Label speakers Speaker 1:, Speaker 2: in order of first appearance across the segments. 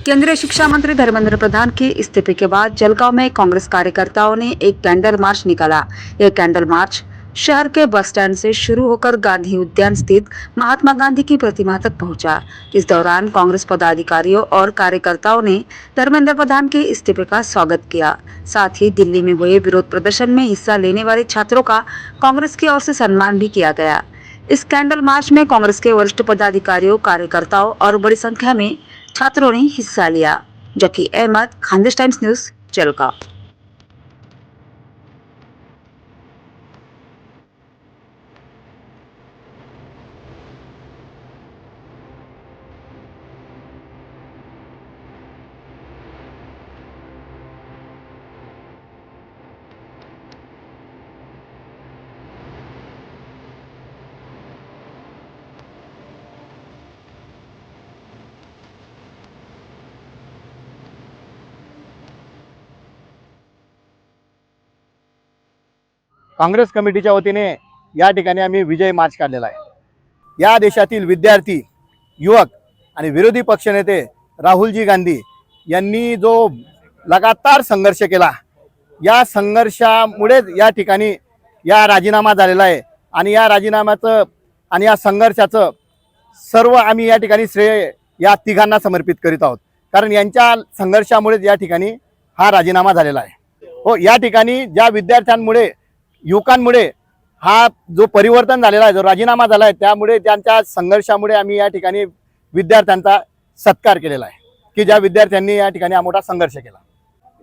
Speaker 1: केंद्रीय शिक्षा मंत्री धर्मेंद्र प्रधान के इस्तीफे के बाद जलगांव में कांग्रेस कार्यकर्ताओं ने एक कैंडल मार्च निकाला। यह कैंडल मार्च शहर के बस स्टैंड से शुरू होकर गांधी उद्यान स्थित महात्मा गांधी की प्रतिमा तक पहुंचा। इस दौरान कांग्रेस पदाधिकारियों और कार्यकर्ताओं ने धर्मेंद्र प्रधान के इस्तीफे का स्वागत किया। साथ ही दिल्ली में हुए विरोध प्रदर्शन में हिस्सा लेने वाले छात्रों का कांग्रेस की ओर से सम्मान भी किया गया। इस कैंडल मार्च में कांग्रेस के वरिष्ठ पदाधिकारियों, कार्यकर्ताओं और बड़ी संख्या में छात्रों ने हिस्सा लिया। Zaki Ahmad, Khandesh Times news, Jalgaon.
Speaker 2: काँग्रेस कमिटीच्या वतीने या ठिकाणी आम्ही विजय मार्च काढलेला आहे। या देशातील विद्यार्थी, युवक आणि विरोधी पक्षनेते राहुलजी गांधी यांनी जो लगातार संघर्ष केला, या संघर्षामुळे या ठिकाणी या राजीनामा झालेला आहे आणि या राजीनाम्याचं आणि या संघर्षाचं सर्व आम्ही या ठिकाणी श्रेय या तिघांना समर्पित करीत आहोत, कारण यांच्या संघर्षामुळे या ठिकाणी हा राजीनामा झालेला आहे। हो, या ठिकाणी ज्या विद्यार्थ्यांमुळे, युवकांमुळे हा जो परिवर्तन झालेला आहे, जो राजीनामा झाला आहे, त्यामुळे त्यांच्या संघर्षामुळे आम्ही या ठिकाणी विद्यार्थ्यांचा सत्कार केलेला आहे की ज्या विद्यार्थ्यांनी या ठिकाणी मोठा संघर्ष केला।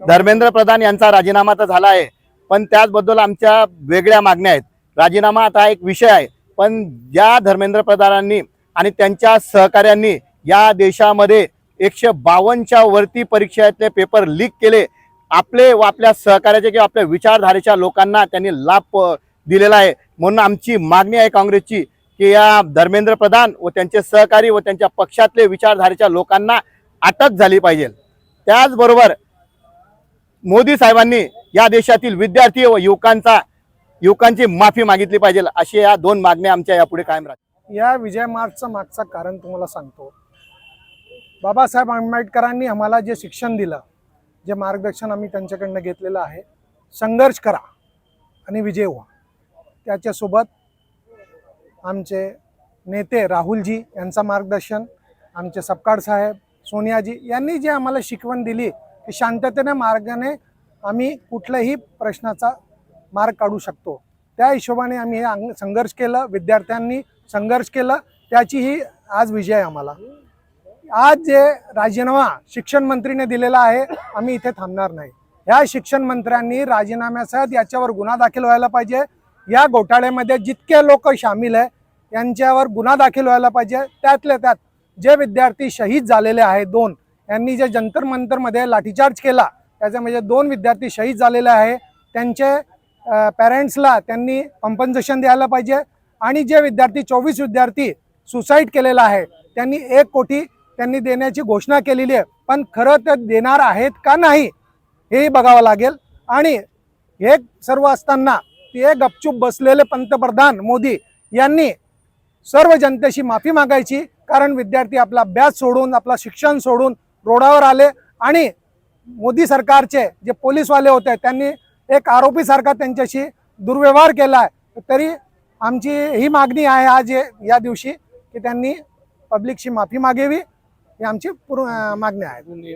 Speaker 2: धर्मेंद्र प्रधान यांचा राजीनामा तर झाला आहे, पण त्याचबद्दल आमच्या वेगळ्या मागण्या आहेत। राजीनामा आता एक विषय आहे, पण ज्या धर्मेंद्र प्रधानांनी आणि त्यांच्या सहकाऱ्यांनी या देशामध्ये 152च्या वरती परीक्षेतले पेपर लीक केले, आपले व आपल्या सहकार्याचे किंवा आपल्या विचारधारेच्या लोकांना त्यांनी लाभ दिलेला आहे। म्हणून आमची मागणी आहे काँग्रेसची की या धर्मेंद्र प्रधान व त्यांचे सहकारी व त्यांच्या पक्षातले विचारधारेच्या लोकांना अटक झाली पाहिजे। त्याचबरोबर मोदी साहेबांनी या देशातील विद्यार्थी व युवकांची माफी मागितली पाहिजे। अशी या दोन मागण्या आमच्या यापुढे कायम राहतील।
Speaker 3: या विजय मार्चचं मागचं कारण तुम्हाला सांगतो। बाबासाहेब आंबेडकरांनी आम्हाला जे शिक्षण दिलं, जे मार्गदर्शन आम्ही त्यांच्याकडनं घेतलेलं आहे, संघर्ष करा आणि विजय व्हा, त्याच्यासोबत आमचे नेते राहुलजी यांचं मार्गदर्शन, आमचे सपकाळ साहेब, सोनियाजी यांनी जे आम्हाला शिकवण दिली की शांततेने मार्गाने आम्ही कुठल्याही प्रश्नाचा मार्ग काढू शकतो, त्या हिशोबाने आम्ही हे संघर्ष केलं, विद्यार्थ्यांनी संघर्ष केलं, त्याची ही आज विजय आहे आम्हाला। आज जे राजीनामा शिक्षण मंत्रीने दिलेला आहे, आम्ही इथे थांबणार नाही। या शिक्षण मंत्र्यांनी राजीनाम्यासह याच्यावर गुन्हा दाखल व्हायला पाहिजे। या घोटाळ्यामध्ये जितके लोक सामील आहे यांच्यावर गुन्हा दाखल व्हायला पाहिजे। त्यातले त्यात जे विद्यार्थी शहीद झालेले आहेत, 2 यांनी जे जंतर मंतरमध्ये लाठीचार्ज केला, त्याच्यामध्ये 2 विद्यार्थी शहीद झालेले आहे, त्यांचे पॅरेंट्सला त्यांनी कॉम्पन्सेशन द्यायला पाहिजे। आणि जे विद्यार्थी 24 विद्यार्थी सुसाईड केलेला आहे, त्यांनी 1 कोटी त्यांनी देण्याची घोषणा केलेली आहे, पण खरं ते देणार आहेत का नाही हेही बघावं लागेल। आणि हे सर्व असताना ते गपचूप बसलेले पंतप्रधान मोदी यांनी सर्व जनतेशी माफी मागायची, कारण विद्यार्थी आपला अभ्यास सोडून, आपला शिक्षण सोडून रोडावर आले आणि मोदी सरकारचे जे पोलीसवाले होते त्यांनी एक आरोपीसारखा त्यांच्याशी दुर्व्यवहार केला आहे। तरी आमची ही मागणी आहे आज या दिवशी की त्यांनी पब्लिकची माफी मागावी, ही आमची मागणी आहे।